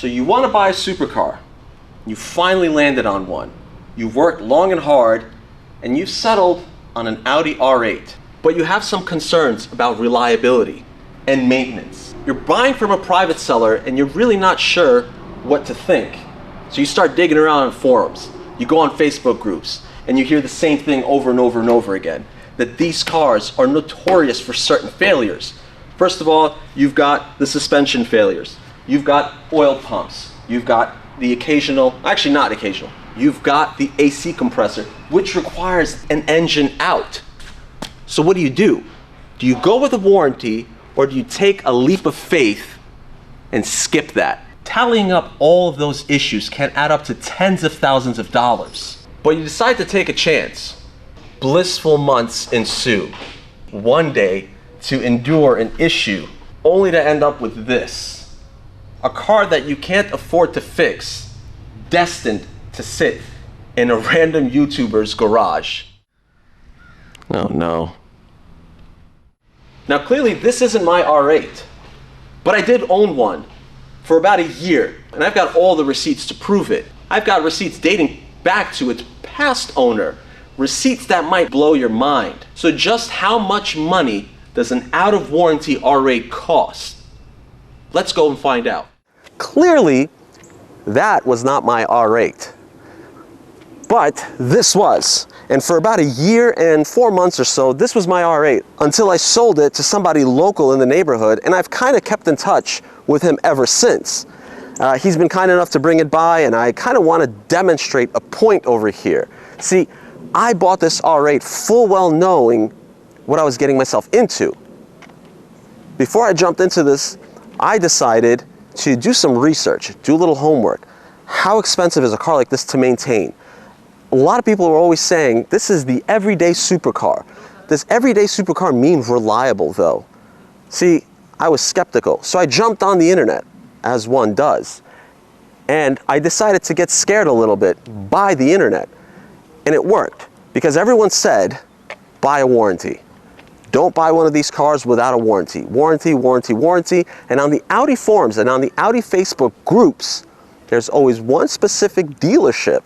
So you want to buy a supercar. You finally landed on one. You've worked long and hard, and you've settled on an Audi R8. But you have some concerns about reliability and maintenance. You're buying from a private seller, and you're really not sure what to think. So you start digging around on forums. You go on Facebook groups, and you hear the same thing over and over and over again, that these cars are notorious for certain failures. First of all, you've got the suspension failures. You've got oil pumps. You've got the occasional, actually not occasional, you've got the AC compressor, which requires an engine out. So what do? Do you go with a warranty, or do you take a leap of faith and skip that? Tallying up all of those issues can add up to tens of thousands of dollars. But you decide to take a chance. Blissful months ensue. One day to endure an issue, only to end up with this. A car that you can't afford to fix, destined to sit in a random YouTuber's garage. Oh no. Now clearly this isn't my R8, but I did own one for about a year, and I've got all the receipts to prove it. I've got receipts dating back to its past owner, receipts that might blow your mind. So just how much money does an out of warranty R8 cost? Let's go and find out. Clearly, that was not my R8, but this was. And for about a year and 4 months or so, this was my R8 until I sold it to somebody local in the neighborhood, and I've kind of kept in touch with him ever since. He's been kind enough to bring it by, and I kind of want to demonstrate a point over here. See, I bought this R8 full well knowing what I was getting myself into. Before I jumped into this, I decided to do some research, do a little homework. How expensive is a car like this to maintain? A lot of people are always saying this is the everyday supercar. Does everyday supercar mean reliable though? See, I was skeptical, so I jumped on the internet, as one does, and I decided to get scared a little bit by the internet. And it worked, because everyone said, buy a warranty. Don't buy one of these cars without a warranty. Warranty, warranty, warranty. And on the Audi forums and on the Audi Facebook groups, there's always one specific dealership,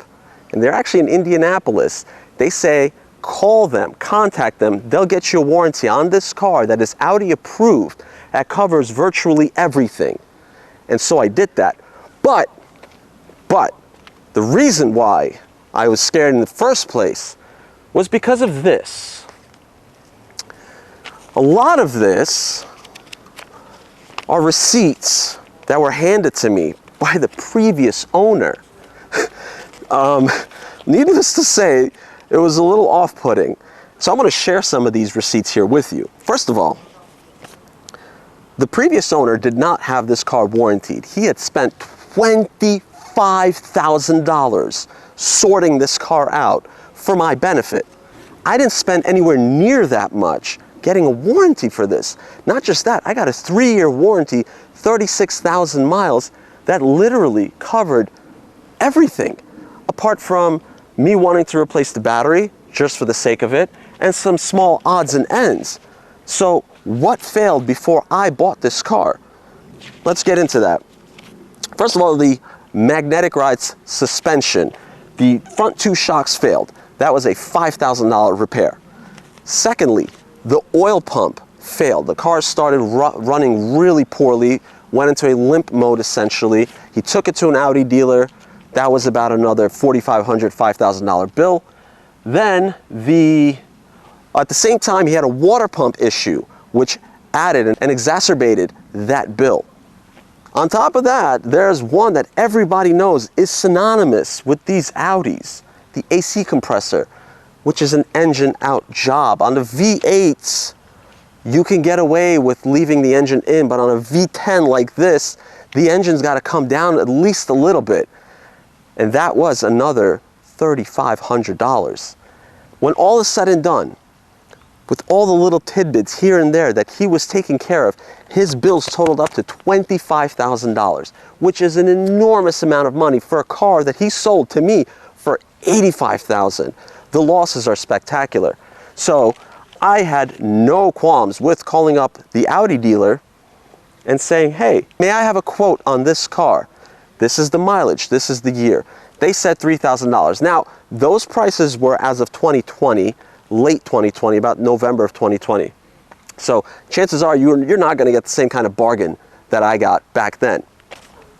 and they're actually in Indianapolis. They say, call them, contact them. They'll get you a warranty on this car that is Audi approved, that covers virtually everything. And so I did that. But the reason why I was scared in the first place was because of this. A lot of this are receipts that were handed to me by the previous owner. Needless to say, it was a little off-putting. So I'm going to share some of these receipts here with you. First of all, the previous owner did not have this car warranted. He had spent $25,000 sorting this car out for my benefit. I didn't spend anywhere near that much getting a warranty for this. Not just that, I got a 3-year warranty, 36,000 miles, that literally covered everything, apart from me wanting to replace the battery, just for the sake of it, and some small odds and ends. So what failed before I bought this car? Let's get into that. First of all, the magnetic ride suspension. The front 2 shocks failed. That was a $5,000 repair. Secondly, the oil pump failed. The car started running really poorly, went into a limp mode essentially. He took it to an Audi dealer. That was about another $4,500, $5,000 bill. Then at the same time, he had a water pump issue, which added and exacerbated that bill. On top of that, there's one that everybody knows is synonymous with these Audis, the AC compressor, which is an engine out job. On the V8s, you can get away with leaving the engine in, but on a V10 like this, the engine's got to come down at least a little bit. And that was another $3,500. When all is said and done, with all the little tidbits here and there that he was taking care of, his bills totaled up to $25,000, which is an enormous amount of money for a car that he sold to me for $85,000. The losses are spectacular. So I had no qualms with calling up the Audi dealer and saying, hey, may I have a quote on this car? This is the mileage, this is the year. They said $3,000. Now, those prices were as of 2020, late 2020, about November of 2020. So chances are you're not going to get the same kind of bargain that I got back then.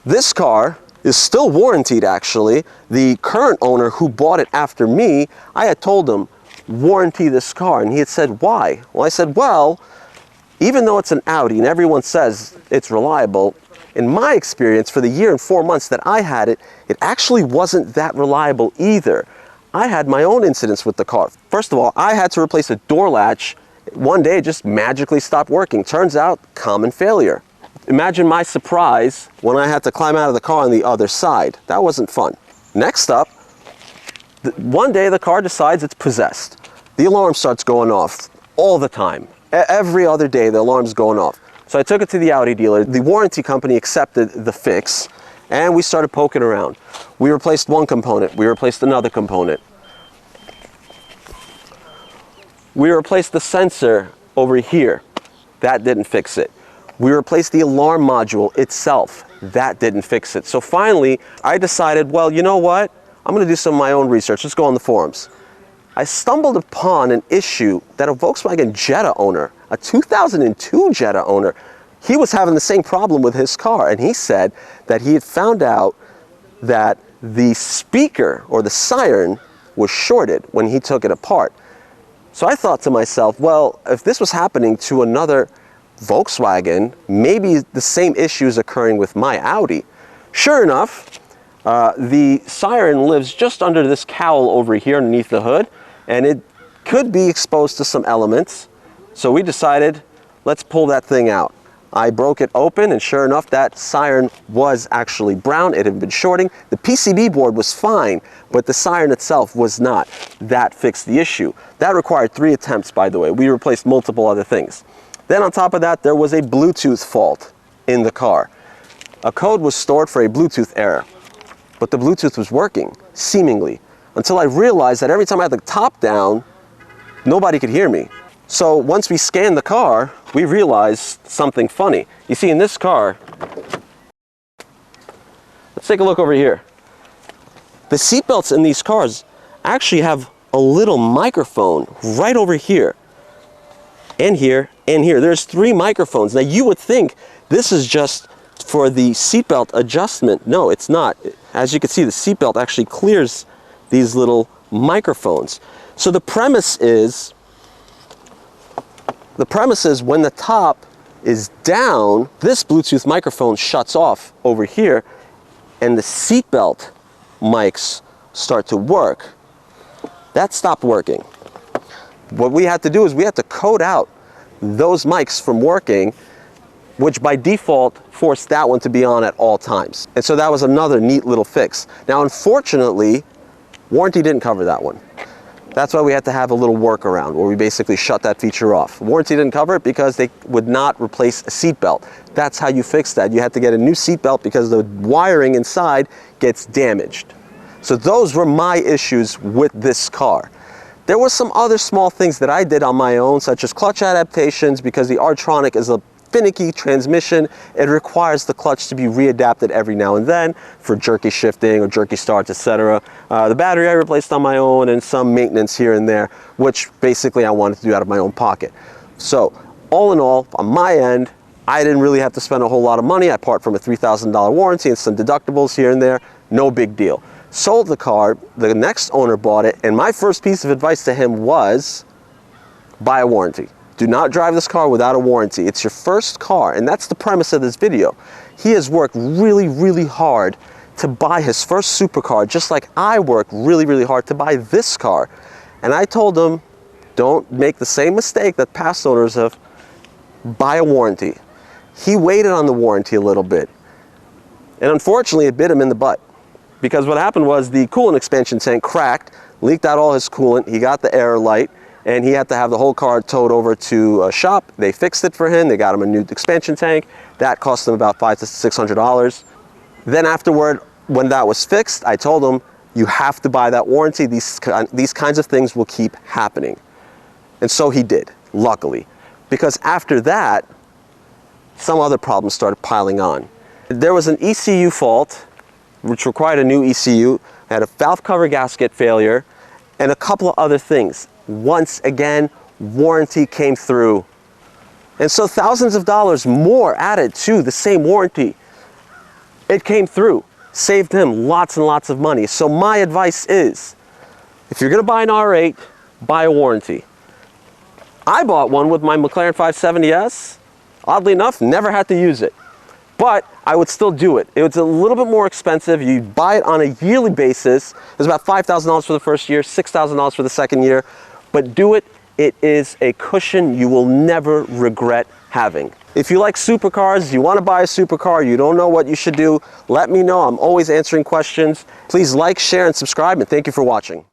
This car is still warranted, actually. The current owner who bought it after me, I had told him, warranty this car, and he had said, why? Well, I said, well, even though it's an Audi and everyone says it's reliable, in my experience, for the year and 4 months that I had it, it actually wasn't that reliable either. I had my own incidents with the car. First of all, I had to replace a door latch. One day it just magically stopped working. Turns out, common failure. Imagine my surprise when I had to climb out of the car on the other side. That wasn't fun. Next up, one day the car decides it's possessed. The alarm starts going off all the time. Every other day the alarm's going off. So I took it to the Audi dealer. The warranty company accepted the fix, and we started poking around. We replaced one component. We replaced another component. We replaced the sensor over here. That didn't fix it. We replaced the alarm module itself. That didn't fix it. So finally, I decided, well, you know what? I'm going to do some of my own research. Let's go on the forums. I stumbled upon an issue that a Volkswagen Jetta owner, a 2002 Jetta owner, he was having the same problem with his car, and he said that he had found out that the speaker or the siren was shorted when he took it apart. So I thought to myself, well, if this was happening to another Volkswagen, maybe the same issue is occurring with my Audi. Sure enough, the siren lives just under this cowl over here underneath the hood, and it could be exposed to some elements. So we decided, let's pull that thing out. I broke it open, and sure enough, that siren was actually brown. It had been shorting. The PCB board was fine, but the siren itself was not. That fixed the issue. That required 3 attempts, by the way. We replaced multiple other things. Then on top of that, there was a Bluetooth fault in the car. A code was stored for a Bluetooth error, but the Bluetooth was working, seemingly, until I realized that every time I had the top down, nobody could hear me. So once we scanned the car, we realized something funny. You see, in this car, let's take a look over here. The seatbelts in these cars actually have a little microphone right over here, and here, and here. There's 3 microphones. Now you would think this is just for the seatbelt adjustment. No, it's not. As you can see, the seatbelt actually clears these little microphones. So the premise is when the top is down, this Bluetooth microphone shuts off over here, and the seatbelt mics start to work. That stopped working. What we had to do is we had to code out those mics from working, which by default forced that one to be on at all times. And so that was another neat little fix. Now, unfortunately, warranty didn't cover that one. That's why we had to have a little workaround where we basically shut that feature off. Warranty didn't cover it because they would not replace a seatbelt. That's how you fix that. You had to get a new seatbelt because the wiring inside gets damaged. So those were my issues with this car. There were some other small things that I did on my own, such as clutch adaptations, because the R8 is a finicky transmission. It requires the clutch to be readapted every now and then for jerky shifting or jerky starts, etc. The battery I replaced on my own, and some maintenance here and there, which basically I wanted to do out of my own pocket. So all in all, on my end, I didn't really have to spend a whole lot of money apart from a $3,000 warranty and some deductibles here and there. No big deal. Sold the car, the next owner bought it, and my first piece of advice to him was buy a warranty. Do not drive this car without a warranty. It's your first car, and that's the premise of this video. He has worked really, really hard to buy his first supercar, just like I worked really, really hard to buy this car. And I told him, don't make the same mistake that past owners have. Buy a warranty. He waited on the warranty a little bit, and unfortunately it bit him in the butt. Because what happened was the coolant expansion tank cracked, leaked out all his coolant, he got the error light, and he had to have the whole car towed over to a shop. They fixed it for him, they got him a new expansion tank. That cost him about $500 to $600. Then afterward, when that was fixed, I told him, you have to buy that warranty. These kinds of things will keep happening. And so he did, luckily. Because after that, some other problems started piling on. There was an ECU fault which required a new ECU, had a valve cover gasket failure, and a couple of other things. Once again, warranty came through. And so thousands of dollars more added to the same warranty. It came through, saved him lots and lots of money. So my advice is, if you're gonna buy an R8, buy a warranty. I bought one with my McLaren 570S. Oddly enough, never had to use it. But I would still do it. It was a little bit more expensive. You buy it on a yearly basis. It was about $5,000 for the first year, $6,000 for the second year. But do it. It is a cushion you will never regret having. If you like supercars, you want to buy a supercar, you don't know what you should do, let me know. I'm always answering questions. Please like, share, and subscribe, and thank you for watching.